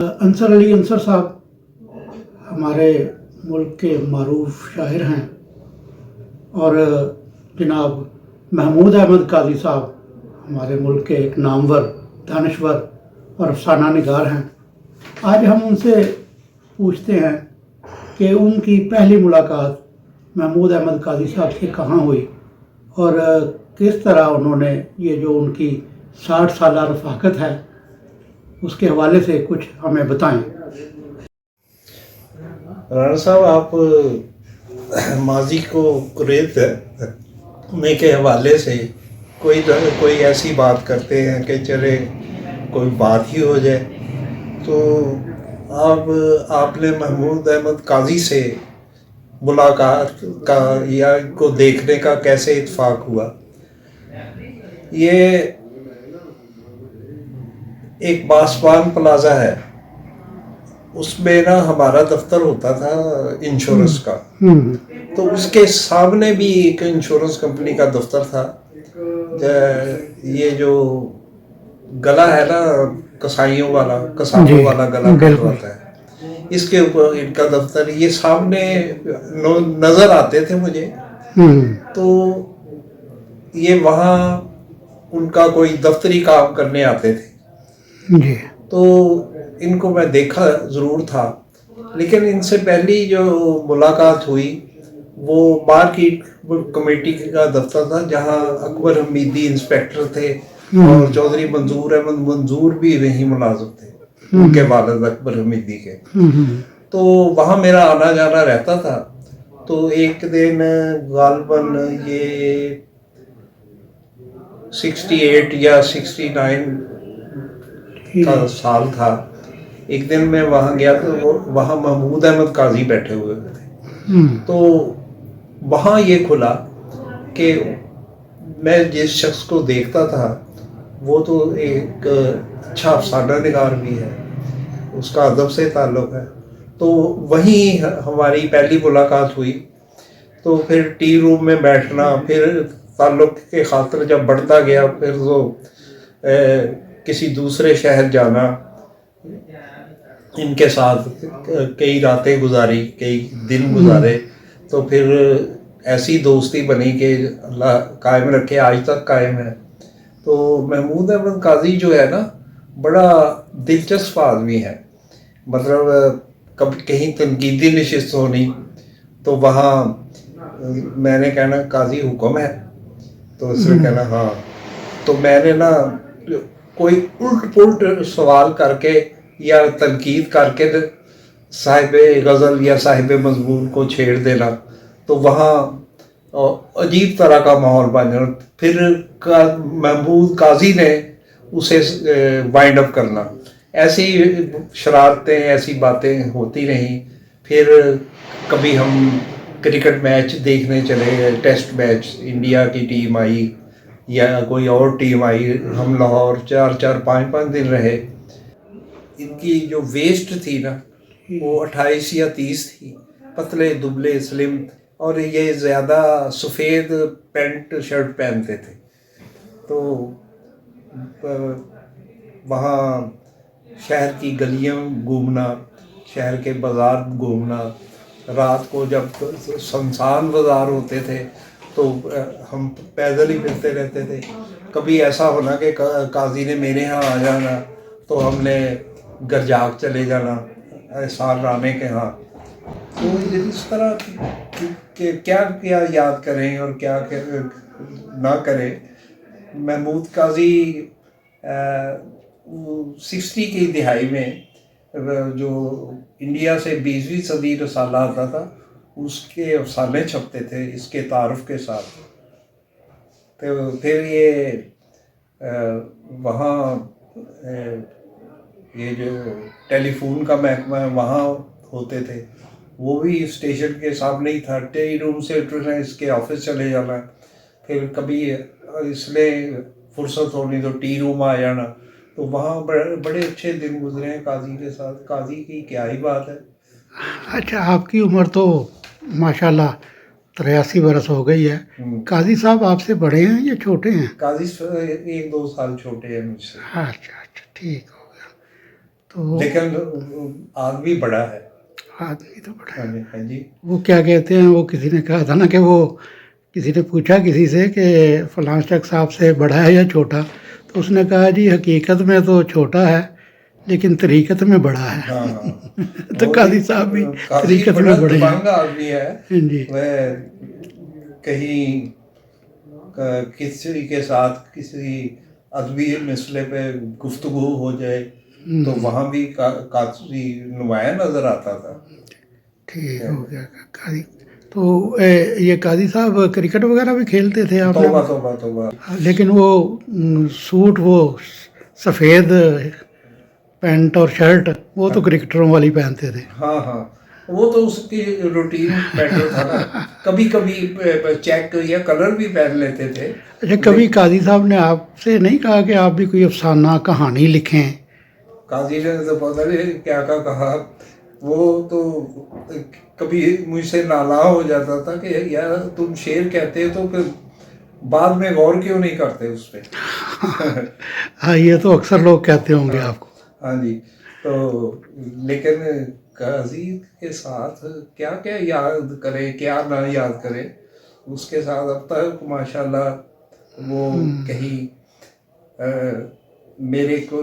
انصر علی انصر صاحب ہمارے ملک کے معروف شاعر ہیں، اور جناب محمود احمد قاضی صاحب ہمارے ملک کے ایک نامور دانشور اور افسانہ نگار ہیں۔ آج ہم ان سے پوچھتے ہیں کہ ان کی پہلی ملاقات محمود احمد قاضی صاحب سے کہاں ہوئی، اور کس طرح انہوں نے یہ جو ان کی 60 سالہ رفاقت ہے اس کے حوالے سے کچھ ہمیں بتائیں۔ رانا صاحب، آپ ماضی کو ریتنے کے حوالے سے کوئی ایسی بات کرتے ہیں کہ چلے کوئی بات ہی ہو جائے، تو آپ نے محمود احمد قاضی سے ملاقات کا یا کو دیکھنے کا کیسے اتفاق ہوا؟ یہ ایک باسبان پلازا ہے، اس میں نا ہمارا دفتر ہوتا تھا انشورنس کا، تو اس کے سامنے بھی ایک انشورنس کمپنی کا دفتر تھا۔ یہ جو گلا ہے نا کسائیوں والا، کسانوں والا گلا کٹواتا ہے، اس کے اوپر ان کا دفتر، یہ سامنے نظر آتے تھے مجھے۔ تو یہ وہاں ان کا کوئی دفتری کام کرنے آتے تھے، تو ان کو میں دیکھا ضرور تھا، لیکن ان سے پہلی جو ملاقات ہوئی وہ مارکیٹ کمیٹی کا دفتر تھا، جہاں اکبر حمیدی انسپیکٹر تھے اور چودھری منظور احمد منظور بھی وہیں ملازم تھے، ان کے والد اکبر حمیدی کے۔ تو وہاں میرا آنا جانا رہتا تھا۔ تو ایک دن غالباً یہ 68 یا 69 کا سال تھا، ایک دن میں وہاں گیا تو وہاں محمود احمد قاضی بیٹھے ہوئے تھے۔ تو وہاں یہ کھلا کہ میں جس شخص کو دیکھتا تھا وہ تو ایک اچھا افسانہ نگار بھی ہے، اس کا ادب سے تعلق ہے۔ تو وہیں ہماری پہلی ملاقات ہوئی۔ تو پھر ٹی روم میں بیٹھنا، پھر تعلق کے خاطر جب بڑھتا گیا، پھر تو کسی دوسرے شہر جانا، ان کے ساتھ کئی راتیں گزاری، کئی دن گزارے، تو پھر ایسی دوستی بنی کہ اللہ قائم رکھے، آج تک قائم ہے۔ تو محمود احمد قاضی جو ہے نا، بڑا دلچسپ آدمی ہے۔ مطلب کبھی کہیں تنقیدی نشست ہونی تو وہاں میں نے کہنا قاضی حکم ہے، تو اس نے کہنا ہاں۔ تو میں نے نا کوئی الٹ پلٹ سوال کر کے یا تنقید کر کے صاحب غزل یا صاحب مضمون کو چھیڑ دینا، تو وہاں عجیب طرح کا ماحول بن جانا۔ پھر محمود قاضی نے اسے وائنڈ اپ کرنا، ایسی شرارتیں، ایسی باتیں ہوتی رہیں۔ پھر کبھی ہم کرکٹ میچ دیکھنے چلے گئے، ٹیسٹ میچ، انڈیا کی ٹیم آئی یا کوئی اور ٹیم آئی، ہم لاہور 4-5 دن رہے۔ ان کی جو ویسٹ تھی نا وہ 28 یا 30 تھی، پتلے دبلے سلم، اور یہ زیادہ سفید پینٹ شرٹ پہنتے تھے۔ تو وہاں شہر کی گلیاں گھومنا، شہر کے بازار گھومنا، رات کو جب سنسان بازار ہوتے تھے تو ہم پیدل ہی پھرتے رہتے تھے۔ کبھی ایسا ہونا کہ قاضی نے میرے ہاں آ جانا تو ہم نے گرجاگ چلے جانا احسان رانے کے ہاں۔ تو اس طرح کہ کیا کیا یاد کریں اور کیا نہ کریں۔ محمود قاضی 60 کی دہائی میں جو انڈیا سے 20ویں صدی رسالہ آتا تھا، اس کے افسانے چھپتے تھے اس کے تعارف کے ساتھ۔ تو پھر یہ وہاں یہ جو ٹیلی فون کا محکمہ ہے وہاں ہوتے تھے، وہ بھی اسٹیشن کے سامنے ہی تھا، ٹی روم سے اس کے آفس چلے جانا۔ پھر کبھی اس نے فرصت ہونی تو ٹی روم آ جانا، تو وہاں بڑے اچھے دن گزرے ہیں قاضی کے ساتھ۔ قاضی کی کیا ہی بات ہے۔ اچھا، آپ کی عمر تو ماشاءاللہ 83 برس ہو گئی ہے۔ قاضی صاحب آپ سے بڑے ہیں یا چھوٹے ہیں؟ قاضی 1-2 سال چھوٹے ہیں مجھ سے۔ اچھا، ٹھیک ہو گیا۔ تو لیکن آدمی بڑا ہے. آدمی تو بڑا ہے. ہاں جی ہاں جی. وہ کیا کہتے ہیں، وہ کسی نے کہا تھا نا کہ وہ کسی نے پوچھا کسی سے کہ فلاں شخص صاحب سے بڑا ہے یا چھوٹا، تو اس نے کہا جی حقیقت میں تو چھوٹا ہے لیکن طریقت میں بڑا ہے. ہاں ہاں. تو وہ قاضی صاحب بھی قاضی طریقت بڑا میں بڑے ہیں. دبنگ آدمی ہے. ہاں جی. وہ کہیں کسی کے ساتھ کسی ادبی مسئلے پہ گفتگو ہو جائے تو وہاں بھی قاضی نمایاں نظر آتا تھا. ٹھیک ہو گیا قاضی. تو یہ قاضی صاحب کرکٹ وغیرہ بھی کھیلتے تھے آپ نے؟ توبہ توبہ توبہ. لیکن وہ سوٹ، وہ سفید پینٹ اور شرٹ، وہ تو کرکٹروں والی پہنتے تھے. ہاں ہاں، وہ تو اس کی روٹین پیٹرن تھا نا. کبھی کبھی چیک یا کلر بھی پہن لیتے تھے. اچھا، کبھی قاضی صاحب نے آپ سے نہیں کہا کہ آپ بھی کوئی افسانہ کہانی لکھیں؟ قاضی نے تو پتہ نہیں کیا کہا. وہ تو کبھی مجھ سے نالاں ہو جاتا تھا کہ یار تم شعر کہتے تو پھر بعد میں غور کیوں نہیں کرتے اس پہ. ہاں، یہ تو اکثر لوگ کہتے ہوں گے آپ کو. ہاں جی. تو لیکن قاضی کے ساتھ کیا کیا یاد کرے کیا نہ یاد کرے، اس کے ساتھ اب تک ماشاء اللہ وہ کہیں میرے کو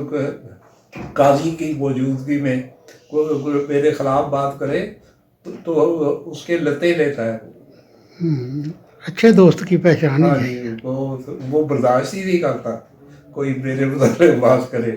قاضی کی موجودگی میں کوئی میرے خلاف بات کرے تو اس کے لتے لیتا ہے. اچھے دوست کی پہچان ہاں ہی جی. ہے. وہ برداشت ہی نہیں کرتا کوئی میرے متعلق بات کرے.